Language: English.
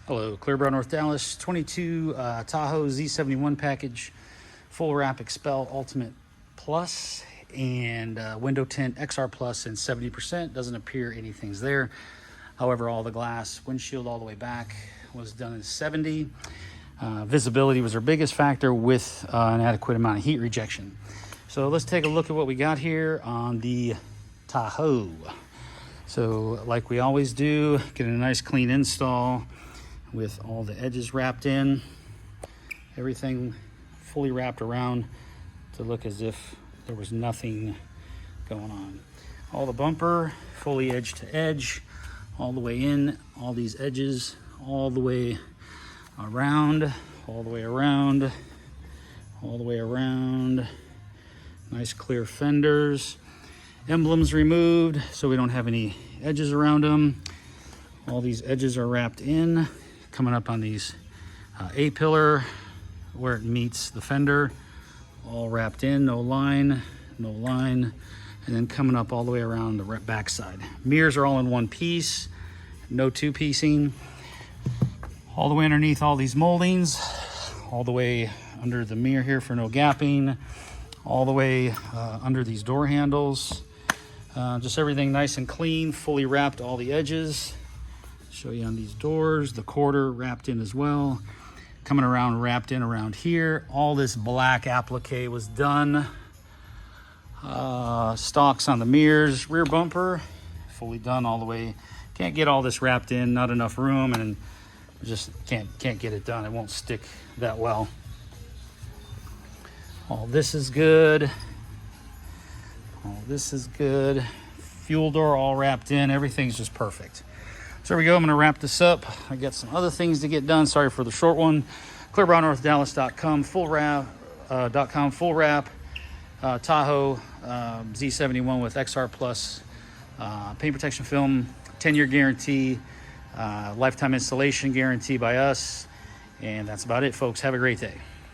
Hello, Clearbrow, North Dallas, 22 Tahoe Z71 package, full wrap Expel Ultimate Plus, and window tint XR Plus and 70%. Doesn't appear anything's there. However, all the glass, windshield all the way back was done in 70. Visibility was our biggest factor with an adequate amount of heat rejection. So let's take a look at what we got here on the Tahoe. So like we always do, get a nice clean install with all the edges wrapped in, everything fully wrapped around to look as if there was nothing going on. All the bumper fully edge to edge, all the way in, all these edges, all the way around, all the way around, all the way around. Nice clear fenders. Emblems removed so we don't have any edges around them. All these edges are wrapped in, coming up on these A-pillar where it meets the fender, all wrapped in, no line, and then coming up all the way around the backside. Mirrors are all in one piece, no two-piecing. All the way underneath all these moldings, all the way under the mirror here for no gapping, all the way under these door handles. Just everything nice and clean, fully wrapped all the edges. Show you on these doors, the quarter wrapped in as well. Coming around, wrapped in around here. All this black applique was done. Stalks on the mirrors, rear bumper, fully done all the way. Can't get all this wrapped in, not enough room, and just can't get it done. It won't stick that well. All this is good. All this is good. Fuel door all wrapped in. Everything's just perfect. So there we go. I'm going to wrap this up. I got some other things to get done. Sorry for the short one. ClearBrownNorthDallas.com, full wrap, full wrap, Tahoe Z71 with XR Plus paint protection film, 10-year guarantee, lifetime installation guarantee by us. And that's about it, folks. Have a great day.